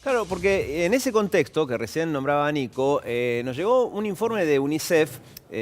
Claro, porque en ese contexto que recién nombraba Nico, nos llegó un informe de UNICEF.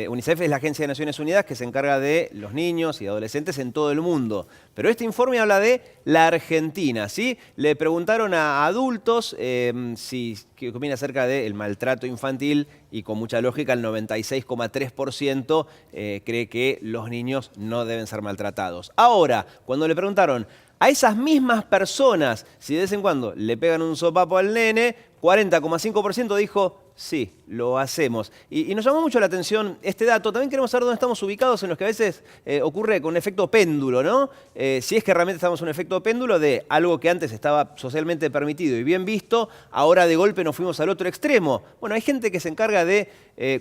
UNICEF es la Agencia de Naciones Unidas que se encarga de los niños y adolescentes en todo el mundo. Pero este informe habla de la Argentina, ¿sí? Le preguntaron a adultos qué opina acerca del maltrato infantil y con mucha lógica el 96,3% cree que los niños no deben ser maltratados. Ahora, cuando le preguntaron a esas mismas personas si de vez en cuando le pegan un sopapo al nene, 40,5% dijo sí, lo hacemos. Y nos llamó mucho la atención este dato. También queremos saber dónde estamos ubicados en los que a veces ocurre con un efecto péndulo, ¿no? Si es que realmente estamos en un efecto péndulo de algo que antes estaba socialmente permitido y bien visto, ahora de golpe nos fuimos al otro extremo. Bueno, hay gente que se encarga de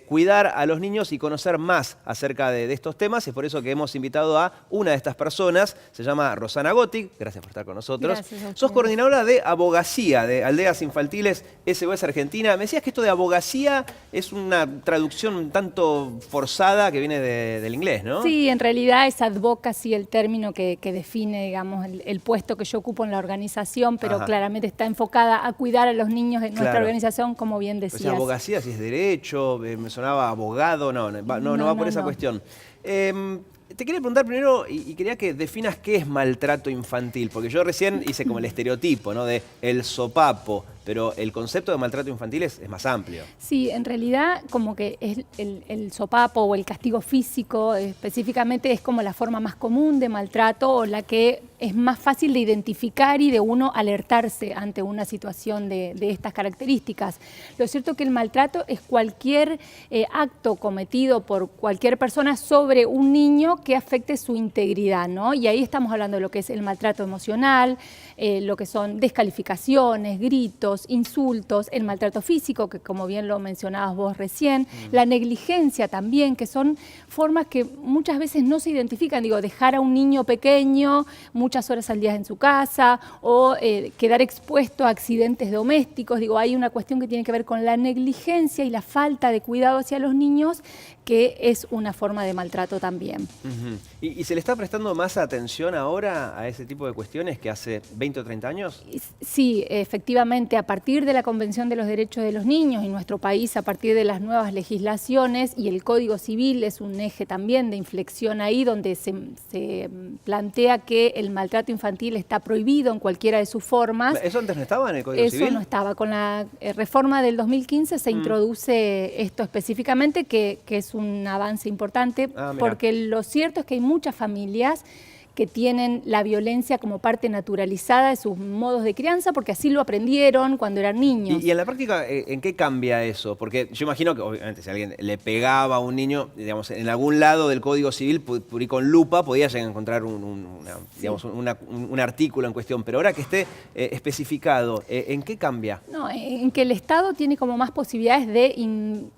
cuidar a los niños y conocer más acerca de estos temas. Es por eso que hemos invitado a una de estas personas. Se llama Rosana Gotti. Gracias por estar con nosotros. Gracias. Sos coordinadora de abogacía de Aldeas Infantiles SOS Argentina. Me decías que esto de abogacía es una traducción un tanto forzada que viene del inglés, ¿no? Sí, en realidad es advocacy el término que define, digamos, el puesto que yo ocupo en la organización, pero claramente está enfocada a cuidar a los niños en nuestra organización, como bien decías. Pues abogacía, si es derecho, me sonaba abogado, no va por esa cuestión. Te quería preguntar primero, y quería que definas qué es maltrato infantil, porque yo recién hice como el estereotipo, ¿no? De el sopapo, pero el concepto de maltrato infantil es más amplio. Sí, en realidad como que es el sopapo o el castigo físico específicamente es como la forma más común de maltrato o la que es más fácil de identificar y de uno alertarse ante una situación de estas características. Lo cierto es que el maltrato es cualquier acto cometido por cualquier persona sobre un niño que afecte su integridad, ¿no? Y ahí estamos hablando de lo que es el maltrato emocional, lo que son descalificaciones, gritos, insultos, el maltrato físico, que como bien lo mencionabas vos recién, la negligencia también, que son formas que muchas veces no se identifican, digo, dejar a un niño pequeño muchas horas al día en su casa o quedar expuesto a accidentes domésticos, digo, hay una cuestión que tiene que ver con la negligencia y la falta de cuidado hacia los niños, que es una forma de maltrato también. ¿Y se le está prestando más atención ahora a ese tipo de cuestiones que hace 20 o 30 años? Sí, efectivamente, a partir de la Convención de los Derechos de los Niños y nuestro país, a partir de las nuevas legislaciones y el Código Civil es un eje también de inflexión ahí, donde se plantea que el maltrato infantil está prohibido en cualquiera de sus formas. ¿Eso antes no estaba en el Código Civil? Eso no estaba. Con la reforma del 2015 se introduce esto específicamente, que es un avance importante, porque lo cierto es que hay muchas familias que tienen la violencia como parte naturalizada de sus modos de crianza, porque así lo aprendieron cuando eran niños. ¿Y en la práctica en qué cambia eso? Porque yo imagino que, obviamente, si alguien le pegaba a un niño, digamos, en algún lado del Código Civil, y con lupa, podía llegar a encontrar un artículo en cuestión. Pero ahora que esté especificado, ¿en qué cambia? No, en que el Estado tiene como más posibilidades de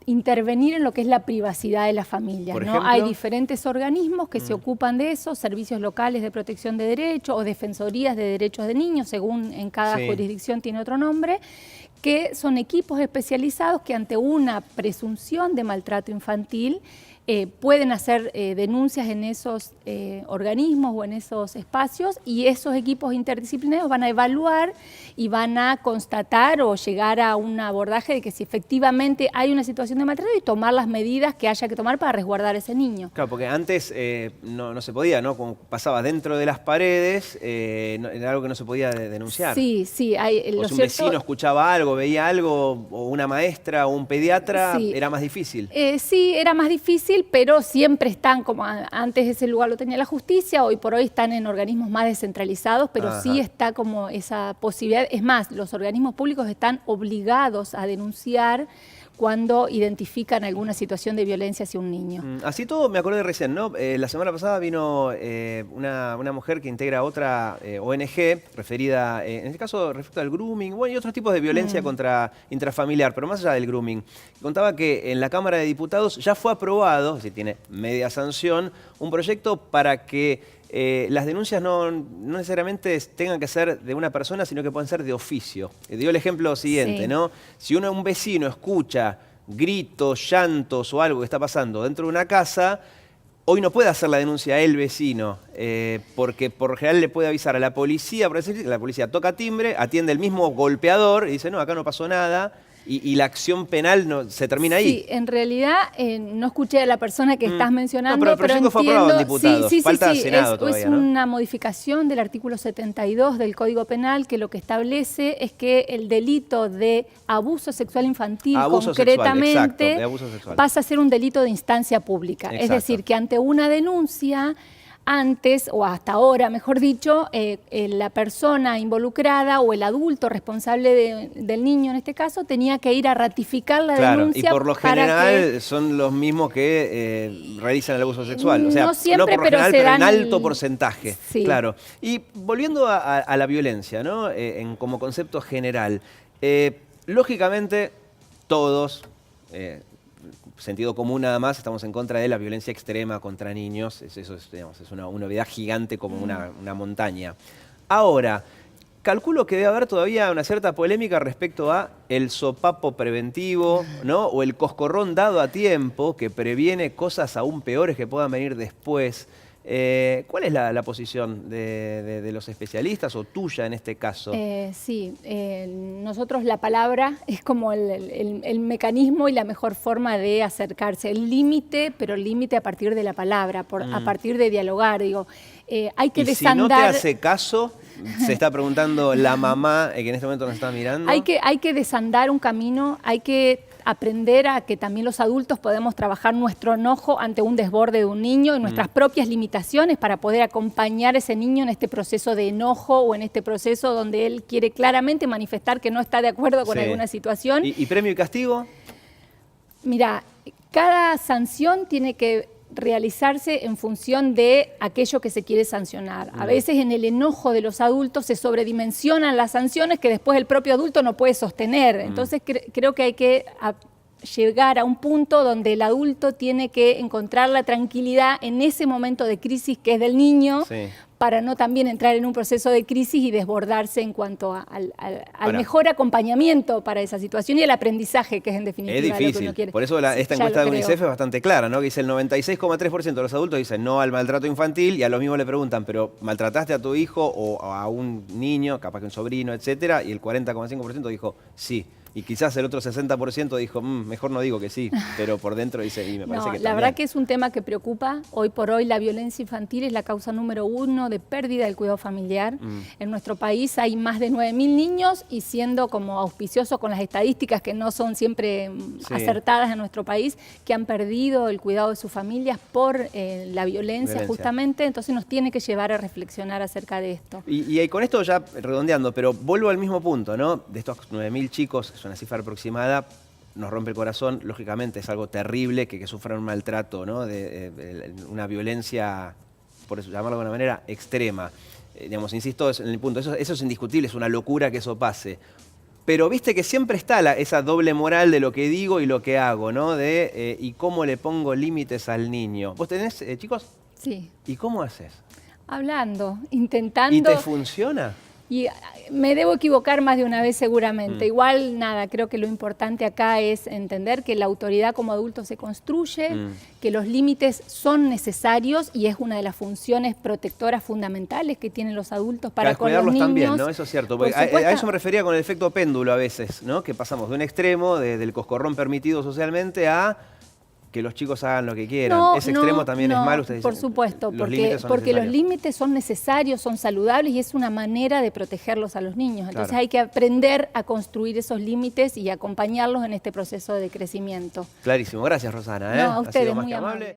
intervenir en lo que es la privacidad de las familias, ¿Por ¿no? ejemplo? Hay diferentes organismos que se ocupan de eso, servicios locales de protección de derechos o defensorías de derechos de niños, según en cada jurisdicción tiene otro nombre, que son equipos especializados que ante una presunción de maltrato infantil pueden hacer denuncias en esos organismos o en esos espacios, y esos equipos interdisciplinarios van a evaluar y van a constatar o llegar a un abordaje de que si efectivamente hay una situación de maltrato y tomar las medidas que haya que tomar para resguardar a ese niño. Claro, porque antes no se podía, ¿no? Como pasaba dentro de las paredes, era algo que no se podía denunciar. Sí. O si un vecino escuchaba algo, veía algo, o una maestra o un pediatra, era más difícil. Sí, era más difícil, pero siempre están, como antes ese lugar lo tenía la justicia, hoy por hoy están en organismos más descentralizados, pero sí está como esa posibilidad. Es más, los organismos públicos están obligados a denunciar cuando identifican alguna situación de violencia hacia un niño. Así todo me acordé recién, ¿no? La semana pasada vino una mujer que integra otra ONG referida, en este caso respecto al grooming, bueno, y otros tipos de violencia intrafamiliar, pero más allá del grooming. Contaba que en la Cámara de Diputados ya fue aprobado, es decir, tiene media sanción, un proyecto para que las denuncias no necesariamente tengan que ser de una persona, sino que pueden ser de oficio. Dio el ejemplo siguiente, ¿no? Si un vecino escucha gritos, llantos o algo que está pasando dentro de una casa, hoy no puede hacer la denuncia el vecino, porque por lo general le puede avisar a la policía, por decir, la policía toca timbre, atiende el mismo golpeador y dice, no, acá no pasó nada. Y la acción penal se termina ahí. Sí, en realidad no escuché a la persona que estás mencionando, no, pero el proyecto fue aprobado en diputados, falta Senado todavía, es una modificación del artículo 72 del Código Penal que lo que establece es que el delito de abuso sexual infantil concretamente pasa a ser un delito de instancia pública. Exacto. Es decir, que ante una denuncia, antes, o hasta ahora, mejor dicho, la persona involucrada o el adulto responsable del niño, en este caso, tenía que ir a ratificar la denuncia. Y por lo general son los mismos que realizan el abuso sexual. O sea, no siempre, no por lo general, pero en alto el porcentaje. Sí. Claro. Y volviendo a la violencia, ¿no? Como concepto general, lógicamente todos... sentido común nada más, estamos en contra de la violencia extrema contra niños, eso es, digamos, es una novedad gigante como una montaña. Ahora, calculo que debe haber todavía una cierta polémica respecto a el sopapo preventivo, ¿no? O el coscorrón dado a tiempo que previene cosas aún peores que puedan venir después. ¿Cuál es la posición de los especialistas o tuya en este caso? Sí, nosotros la palabra es como el mecanismo y la mejor forma de acercarse. El límite, pero el límite a partir de la palabra, a partir de dialogar. Digo, hay que desandar... Si no te hace caso, se está preguntando la mamá que en este momento nos está mirando. Hay que desandar un camino, hay que aprender a que también los adultos podemos trabajar nuestro enojo ante un desborde de un niño y nuestras propias limitaciones para poder acompañar a ese niño en este proceso de enojo o en este proceso donde él quiere claramente manifestar que no está de acuerdo con alguna situación. ¿Y premio y castigo? Mira, cada sanción tiene que realizarse en función de aquello que se quiere sancionar. A veces en el enojo de los adultos se sobredimensionan las sanciones que después el propio adulto no puede sostener. Entonces creo que hay que llegar a un punto donde el adulto tiene que encontrar la tranquilidad en ese momento de crisis que es del niño, para no también entrar en un proceso de crisis y desbordarse en cuanto al mejor acompañamiento para esa situación y el aprendizaje, que es en definitiva es difícil. Lo que uno quiere. Por eso esta encuesta de UNICEF es bastante clara, ¿no? Que dice el 96,3% de los adultos dicen no al maltrato infantil y a lo mismo le preguntan, pero ¿maltrataste a tu hijo o a un niño, capaz que un sobrino, etcétera? Y el 40,5% dijo sí. Y quizás el otro 60% dijo, mejor no digo que sí, pero por dentro dice, y me parece que la verdad que es un tema que preocupa. Hoy por hoy la violencia infantil es la causa número 1 de pérdida del cuidado familiar. En nuestro país hay más de 9.000 niños y siendo como auspicioso con las estadísticas que no son siempre acertadas en nuestro país, que han perdido el cuidado de sus familias por la violencia justamente. Entonces nos tiene que llevar a reflexionar acerca de esto. Y con esto ya redondeando, pero vuelvo al mismo punto, ¿no? De estos 9.000 chicos, una cifra aproximada, nos rompe el corazón, lógicamente es algo terrible que sufran un maltrato, ¿no? de una violencia, por eso llamarlo de alguna manera, extrema. Digamos, insisto en el punto, eso es indiscutible, es una locura que eso pase. Pero viste que siempre está esa doble moral de lo que digo y lo que hago, ¿no? Y cómo le pongo límites al niño. ¿Vos tenés chicos? Sí. ¿Y cómo haces? Hablando, intentando. ¿Y te funciona? Y me debo equivocar más de una vez seguramente. Igual, nada, creo que lo importante acá es entender que la autoridad como adulto se construye, que los límites son necesarios y es una de las funciones protectoras fundamentales que tienen los adultos para con los niños. También, ¿no? Eso es cierto. Porque a eso me refería con el efecto péndulo a veces, ¿no? Que pasamos de un extremo, del coscorrón permitido socialmente, a que los chicos hagan lo que quieran. Ese extremo también es malo. Ustedes por dicen, supuesto, porque los límites son necesarios, son saludables y es una manera de protegerlos a los niños. Entonces hay que aprender a construir esos límites y acompañarlos en este proceso de crecimiento. Clarísimo. Gracias, Rosana. No, a ustedes, muy amable.